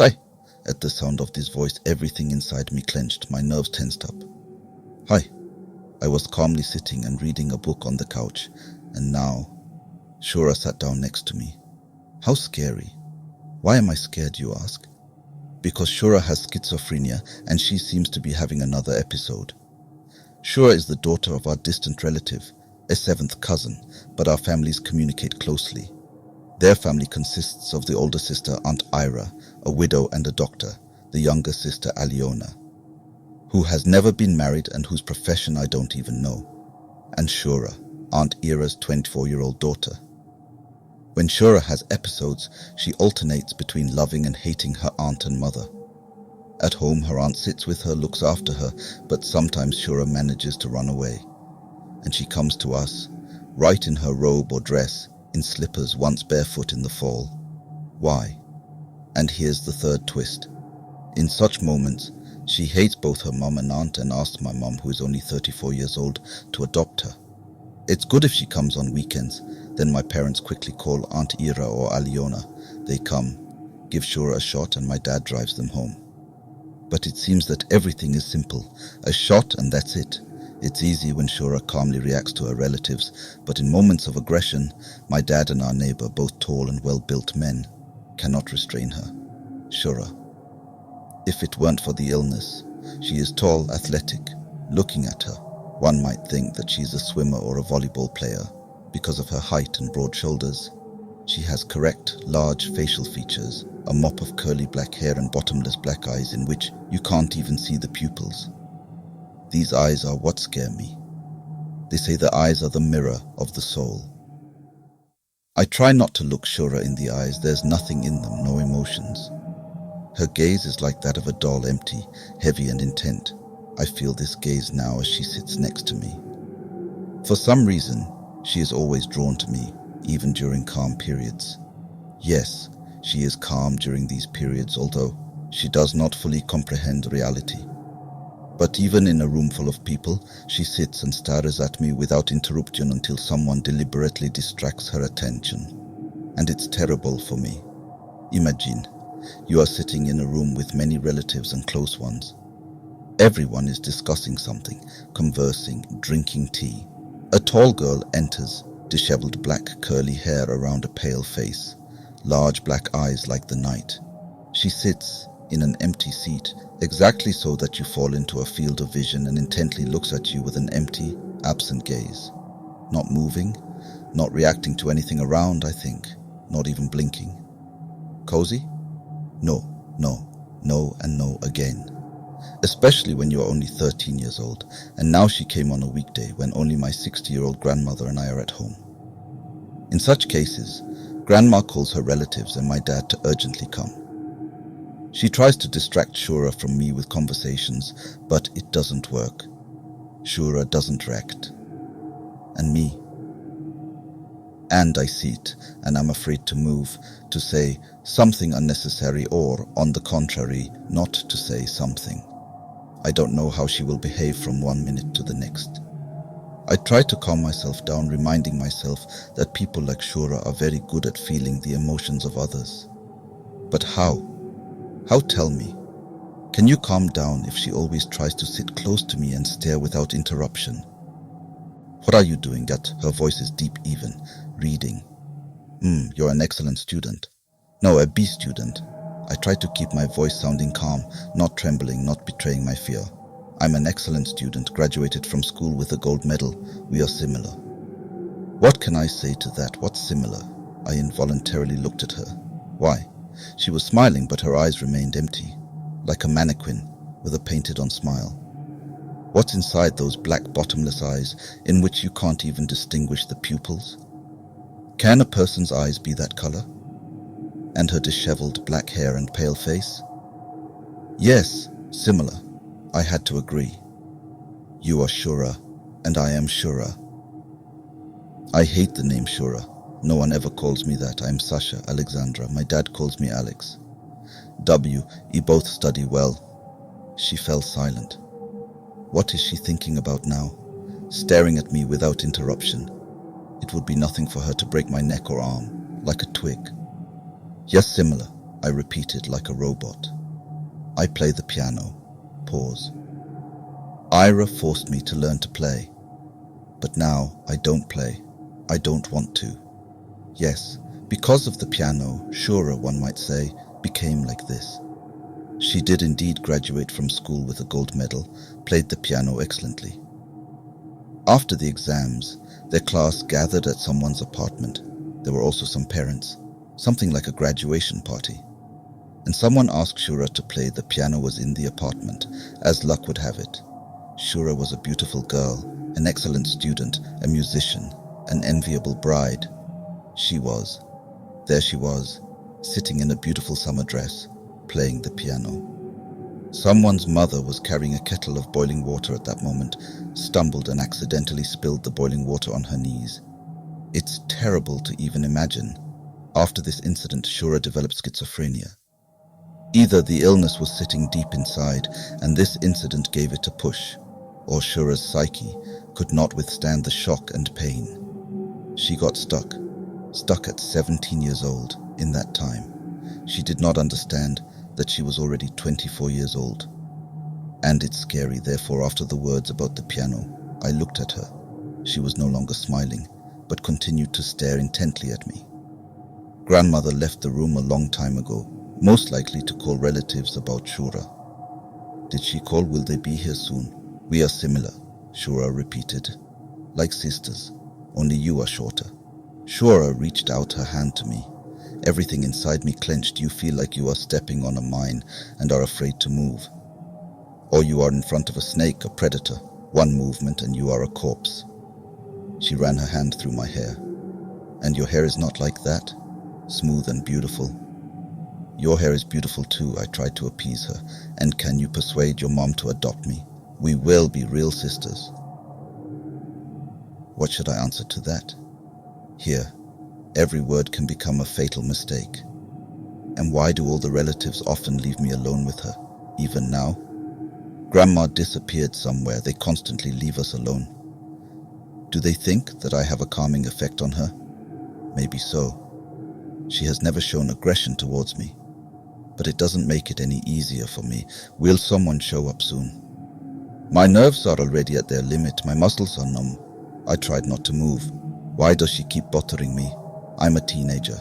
Sai! At the sound of this voice, everything inside me clenched, my nerves tensed up. Hi. I was calmly sitting and reading a book on the couch, and now Shura sat down next to me. How scary. Why am I scared, you ask? Because Shura has schizophrenia and she seems to be having another episode. Shura is the daughter of our distant relative, a seventh cousin, but our families communicate closely. Their family consists of the older sister Aunt Ira, a widow and a doctor, the younger sister Alyona, who has never been married and whose profession I don't even know, and Shura, Aunt Ira's 24-year-old daughter. When Shura has episodes, she alternates between loving and hating her aunt and mother. At home, her aunt sits with her, looks after her, but sometimes Shura manages to run away. And she comes to us, right in her robe or dress, in slippers, once barefoot in the fall. Why? And here's the third twist. In such moments, she hates both her mum and aunt and asks my mum, who is only 34 years old, to adopt her. It's good if she comes on weekends. Then my parents quickly call Aunt Ira or Alyona. They come, give Shura a shot, and my dad drives them home. But it seems that everything is simple. A shot and that's it. It's easy when Shura calmly reacts to her relatives, but in moments of aggression, my dad and our neighbor, both tall and well-built men, cannot restrain her. Shura. If it weren't for the illness, she is tall, athletic. Looking at her, one might think that she's a swimmer or a volleyball player. Because of her height and broad shoulders, she has correct, large facial features, a mop of curly black hair and bottomless black eyes in which you can't even see the pupils. These eyes are what scare me. They say the eyes are the mirror of the soul. I try not to look Shura in the eyes. There's nothing in them, no emotions. Her gaze is like that of a doll, empty, heavy and intent. I feel this gaze now as she sits next to me. For some reason, she is always drawn to me, even during calm periods. Yes, she is calm during these periods, although she does not fully comprehend reality. But even in a room full of people, she sits and stares at me without interruption until someone deliberately distracts her attention. And it's terrible for me. Imagine, you are sitting in a room with many relatives and close ones. Everyone is discussing something, conversing, drinking tea. A tall girl enters, disheveled black curly hair around a pale face, large black eyes like the night. She sits in an empty seat, exactly so that you fall into a field of vision, and intently looks at you with an empty, absent gaze. Not moving, not reacting to anything around, I think, not even blinking. Cozy? No, no, no and no again. Especially when you are only 13 years old, and now she came on a weekday when only my 60-year-old grandmother and I are at home. In such cases, Grandma calls her relatives and my dad to urgently come. She tries to distract Shura from me with conversations, but it doesn't work. Shura doesn't react. And me. And I see it, and I'm afraid to move, to say something unnecessary or, on the contrary, not to say something. I don't know how she will behave from one minute to the next. I try to calm myself down, reminding myself that people like Shura are very good at feeling the emotions of others. But how? How, tell me? Can you calm down if she always tries to sit close to me and stare without interruption? What are you doing? Her voice is deep even. Reading. You're an excellent student. No, a B student. I try to keep my voice sounding calm, not trembling, not betraying my fear. I'm an excellent student, graduated from school with a gold medal. We are similar. What can I say to that? What's similar? I involuntarily looked at her. Why? She was smiling, but her eyes remained empty, like a mannequin with a painted-on smile. What's inside those black bottomless eyes in which you can't even distinguish the pupils? Can a person's eyes be that color? And her disheveled black hair and pale face? Yes, similar. I had to agree. You are Shura, and I am Shura. I hate the name Shura. No one ever calls me that. I am Sasha, Alexandra. My dad calls me Alex. You both study well. She fell silent. What is she thinking about now? Staring at me without interruption. It would be nothing for her to break my neck or arm, like a twig. Yes, similar. I repeated like a robot. I play the piano. Pause. Ira forced me to learn to play. But now I don't play. I don't want to. Yes, because of the piano, Shura, one might say, became like this. She did indeed graduate from school with a gold medal, played the piano excellently. After the exams, their class gathered at someone's apartment. There were also some parents, something like a graduation party. And someone asked Shura to play. The piano was in the apartment, as luck would have it. Shura was a beautiful girl, an excellent student, a musician, an enviable bride. There she was, sitting in a beautiful summer dress, playing the piano. Someone's mother was carrying a kettle of boiling water at that moment, stumbled and accidentally spilled the boiling water on her knees. It's terrible to even imagine. After this incident, Shura developed schizophrenia. Either the illness was sitting deep inside, and this incident gave it a push, or Shura's psyche could not withstand the shock and pain. She got stuck at 17 years old in that time. She did not understand that she was already 24 years old. And it's scary, therefore, after the words about the piano, I looked at her. She was no longer smiling, but continued to stare intently at me. Grandmother left the room a long time ago, most likely to call relatives about Shura. Did she call? Will they be here soon? We are similar, Shura repeated. Like sisters, only you are shorter. Shura reached out her hand to me. Everything inside me clenched. You feel like you are stepping on a mine and are afraid to move. Or you are in front of a snake, a predator. One movement and you are a corpse. She ran her hand through my hair. And your hair is not like that? Smooth and beautiful. Your hair is beautiful too, I tried to appease her. And can you persuade your mom to adopt me? We will be real sisters. What should I answer to that? Here, every word can become a fatal mistake. And why do all the relatives often leave me alone with her, even now? Grandma disappeared somewhere. They constantly leave us alone. Do they think that I have a calming effect on her? Maybe so. She has never shown aggression towards me. But it doesn't make it any easier for me. Will someone show up soon? My nerves are already at their limit. My muscles are numb. I tried not to move. Why does she keep bothering me? I'm a teenager.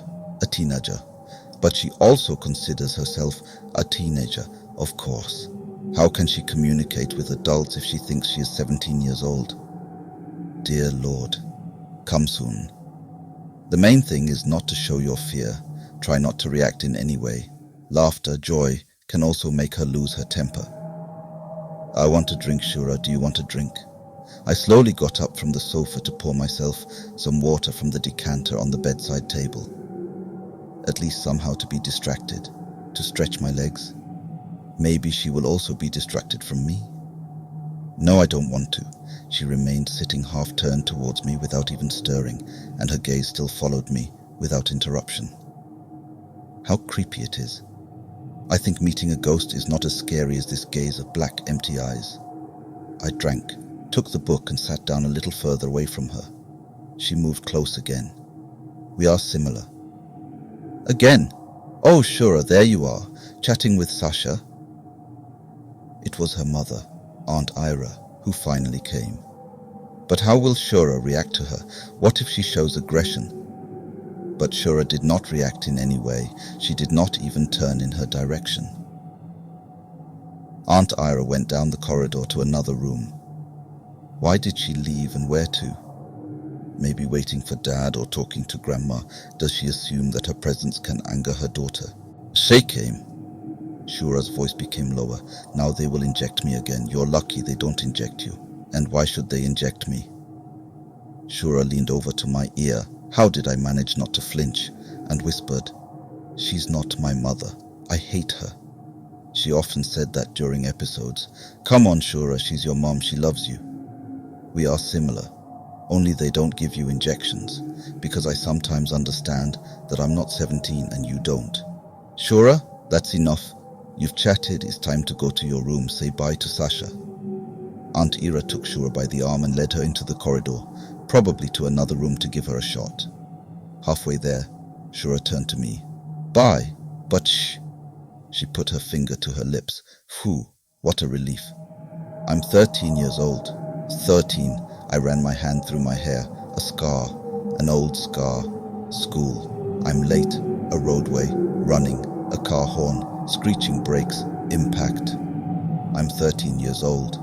But she also considers herself a teenager, of course. How can she communicate with adults if she thinks she is 17 years old? Dear Lord, come soon. The main thing is not to show your fear. Try not to react in any way. Laughter, joy can also make her lose her temper. I want to drink, Shura. Do you want a drink? I slowly got up from the sofa to pour myself some water from the decanter on the bedside table. At least somehow to be distracted, to stretch my legs. Maybe she will also be distracted from me. No, I don't want to. She remained sitting half-turned towards me without even stirring, and her gaze still followed me without interruption. How creepy it is. I think meeting a ghost is not as scary as this gaze of black, empty eyes. I drank, took the book and sat down a little further away from her. She moved close again. We are similar. Again? Oh, Shura, there you are, chatting with Sasha. It was her mother, Aunt Ira, who finally came. But how will Shura react to her? What if she shows aggression? But Shura did not react in any way. She did not even turn in her direction. Aunt Ira went down the corridor to another room. Why did she leave and where to? Maybe waiting for Dad or talking to Grandma. Does she assume that her presence can anger her daughter? She came. Shura's voice became lower. Now they will inject me again. You're lucky they don't inject you. And why should they inject me? Shura leaned over to my ear. How did I manage not to flinch? And whispered, She's not my mother. I hate her. She often said that during episodes. Come on, Shura, she's your mom. She loves you. We are similar. Only they don't give you injections. Because I sometimes understand that I'm not 17 and you don't. Shura, that's enough. You've chatted. It's time to go to your room. Say bye to Sasha. Aunt Ira took Shura by the arm and led her into the corridor, probably to another room to give her a shot. Halfway there, Shura turned to me. Bye. But shh. She put her finger to her lips. Phew, what a relief. I'm 13 years old. 13. I ran my hand through my hair. A scar. An old scar. School. I'm late. A roadway. Running. A car horn. Screeching brakes. Impact. I'm 13 years old.